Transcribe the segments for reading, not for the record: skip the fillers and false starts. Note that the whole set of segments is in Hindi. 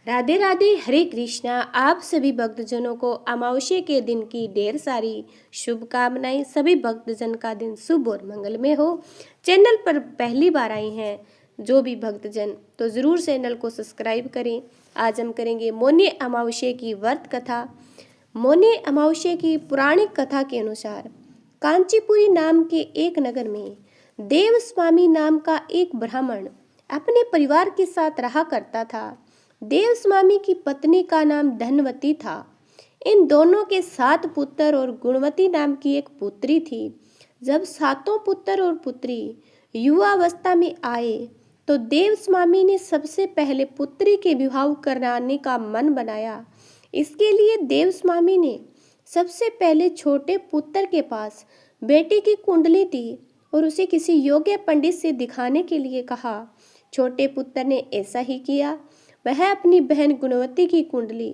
राधे राधे, हरे कृष्णा। आप सभी भक्तजनों को अमावस्या के दिन की ढेर सारी शुभकामनाएं। सभी भक्तजन का दिन शुभ और मंगलमय हो। चैनल पर पहली बार आए हैं जो भी भक्तजन तो ज़रूर चैनल को सब्सक्राइब करें। आज हम करेंगे मौनी अमावस्या की व्रत कथा। मौनी अमावस्या की पौराणिक कथा के अनुसार कांचीपुरी नाम के एक नगर में देव स्वामी नाम का एक ब्राह्मण अपने परिवार के साथ रहा करता था। देव स्वामी की पत्नी का नाम धनवती था। इन दोनों के 7 पुत्र और गुणवती नाम की एक पुत्री थी। जब 7 पुत्र और पुत्री युवावस्था में आए तो देव स्वामी ने सबसे पहले पुत्री के विवाह कराने का मन बनाया। इसके लिए देव स्वामी ने सबसे पहले छोटे पुत्र के पास बेटी की कुंडली दी और उसे किसी योग्य पंडित से दिखाने के लिए कहा। छोटे पुत्र ने ऐसा ही किया। वह अपनी बहन गुणवती की कुंडली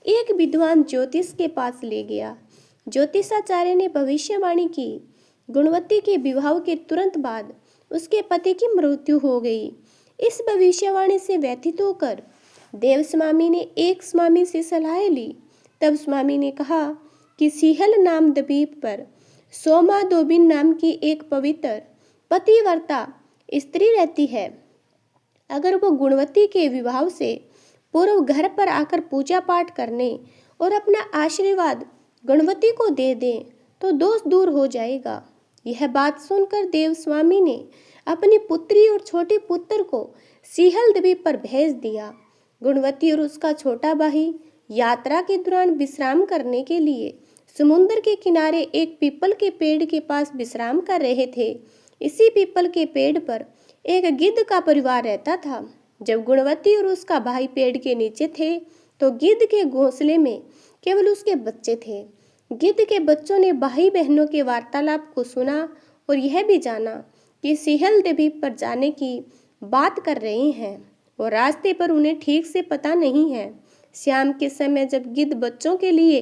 एक विद्वान ज्योतिष के पास ले गया। ज्योतिषाचार्य ने भविष्यवाणी की, गुणवती के विवाह के तुरंत बाद उसके पति की मृत्यु हो गई। इस भविष्यवाणी से व्यथित होकर देव स्वामी ने एक स्वामी से सलाह ली। तब स्वामी ने कहा कि सिहल नाम द्वीप पर सोमा दोबिन नाम की एक पवित्र पतिव्रता स्त्री रहती है। अगर वो गुणवती के विवाह से पूर्व घर पर आकर पूजा पाठ करने और अपना आशीर्वाद गुणवती को दे दें तो दोष दूर हो जाएगा। यह बात सुनकर देव स्वामी ने अपनी पुत्री और छोटे पुत्र को सिहल द्वीप पर भेज दिया। गुणवती और उसका छोटा भाई यात्रा के दौरान विश्राम करने के लिए समुद्र के किनारे एक पीपल के पेड़ के पास विश्राम कर रहे थे। इसी पीपल के पेड़ पर एक गिद्ध का परिवार रहता था। जब गुणवती और उसका भाई पेड़ के नीचे थे तो गिद्ध के घोंसले में केवल उसके बच्चे थे। गिद्ध के बच्चों ने भाई बहनों के वार्तालाप को सुना और यह भी जाना कि सिहल द्वीप पर जाने की बात कर रहे हैं और रास्ते पर उन्हें ठीक से पता नहीं है। शाम के समय जब गिद्ध बच्चों के लिए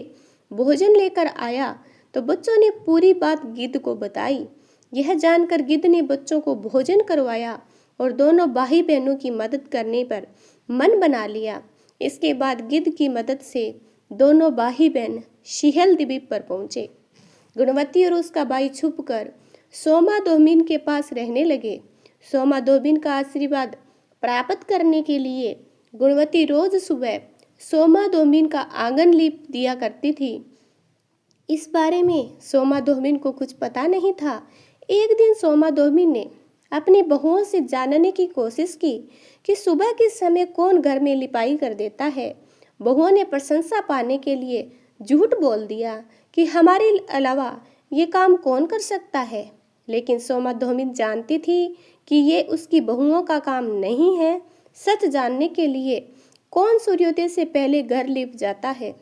भोजन लेकर आया तो बच्चों ने पूरी बात गिद्ध को बताई। यह जानकर गिद्ध ने बच्चों को भोजन करवाया और दोनों भाई बहनों की मदद करने पर मन बना लिया। इसके बाद गिद्ध की मदद से दोनों भाई बहन सिहल द्वीप पर पहुंचे। गुणवती और उसका भाई छुपकर सोमा दोबिन के पास रहने लगे। सोमा दोबिन का आशीर्वाद प्राप्त करने के लिए गुणवती रोज सुबह सोमा दोबिन का आंगन लीप दिया करती थी। इस बारे में सोमा दोबिन को कुछ पता नहीं था। एक दिन सोमा दोबिन ने अपनी बहुओं से जानने की कोशिश की कि सुबह के समय कौन घर में लिपाई कर देता है। बहुओं ने प्रशंसा पाने के लिए झूठ बोल दिया कि हमारे अलावा ये काम कौन कर सकता है। लेकिन सोमा दोबिन जानती थी कि ये उसकी बहुओं का काम नहीं है। सच जानने के लिए कौन सूर्योदय से पहले घर लिप जाता है।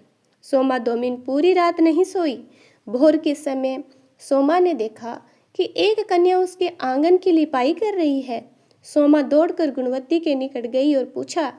सोमा दोबिन पूरी रात नहीं सोई। भोर के समय सोमा ने देखा कि एक कन्या उसके आंगन की लिपाई कर रही है। सोमा दौड़कर गुणवती के निकट गई और पूछा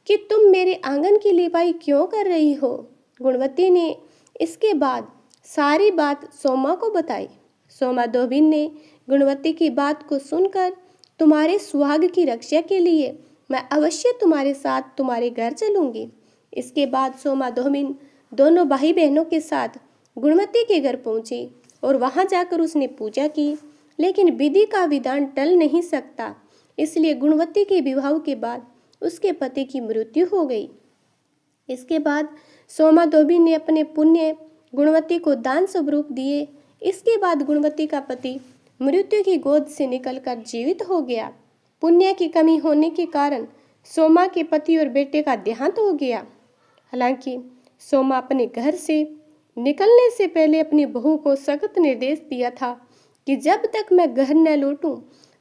कि तुम मेरे आंगन की लिपाई क्यों कर रही हो। गुणवती ने इसके बाद सारी बात सोमा को बताई। सोमा दोबिन ने गुणवती की बात को सुनकर, तुम्हारे सुहाग की रक्षा के लिए मैं अवश्य तुम्हारे साथ तुम्हारे घर चलूंगी। इसके बाद सोमा दोबिन दोनों भाई बहनों के साथ गुणवती के घर पहुंची और वहां जाकर उसने पूजा की। लेकिन विधि का विधान टल नहीं सकता, इसलिए गुणवती के विवाह के बाद उसके पति की मृत्यु हो गई। इसके बाद सोमा दोबिन ने अपने पुण्य गुणवती को दान स्वरूप दिए। इसके बाद गुणवती का पति मृत्यु की गोद से निकलकर जीवित हो गया। पुण्य की कमी होने के कारण सोमा के पति और बेटे का देहांत हो गया। हालांकि सोमा अपने घर से निकलने से पहले अपनी बहू को सख्त निर्देश दिया था कि जब तक मैं घर न लौटूं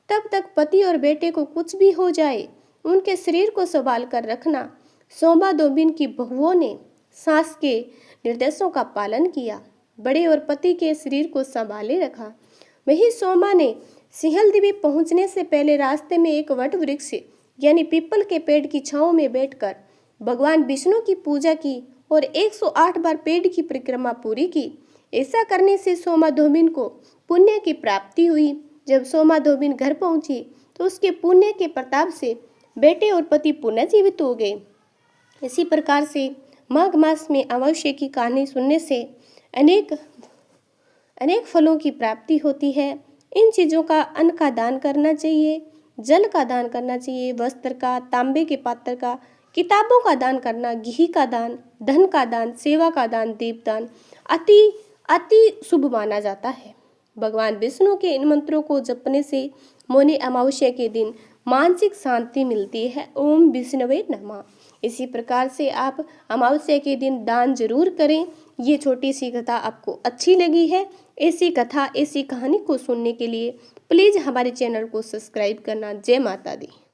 तब तक पति और बेटे को कुछ भी हो जाए उनके शरीर को संभाल कर रखना। सोमा दोबिन की बहुओं ने सास के निर्देशों का पालन किया, बड़े और पति के शरीर को संभाले रखा। वही सोमा ने सिहल द्वीप पहुंचने से पहले रास्ते में एक वट वृक्ष यानी पीपल के पेड़ की छांव में बैठकर भगवान विष्णु की पूजा की और 108 बार पेड़ की परिक्रमा पूरी की। ऐसा करने से सोमा दोबिन को पुण्य की प्राप्ति हुई। जब सोमा दोबिन घर पहुंची तो उसके पुण्य के प्रताप से बेटे और पति पुनः जीवित हो गए। इसी प्रकार से माघ मास में अमावस्या की कहानी सुनने से अनेक फलों की प्राप्ति होती है। इन चीज़ों का अन्न का दान करना चाहिए, जल का दान करना चाहिए, वस्त्र का, तांबे के पात्र का, किताबों का दान करना, घी का दान, धन का दान, सेवा का दान, दीपदान अति अति शुभ माना जाता है। भगवान विष्णु के इन मंत्रों को जपने से मौनी अमावस्या के दिन मानसिक शांति मिलती है। ओम विष्णवे नमः। इसी प्रकार से आप अमावस्या के दिन दान जरूर करें। ये छोटी सी कथा आपको अच्छी लगी है? ऐसी कथा, ऐसी कहानी को सुनने के लिए प्लीज़ हमारे चैनल को सब्सक्राइब करना। जय माता दी।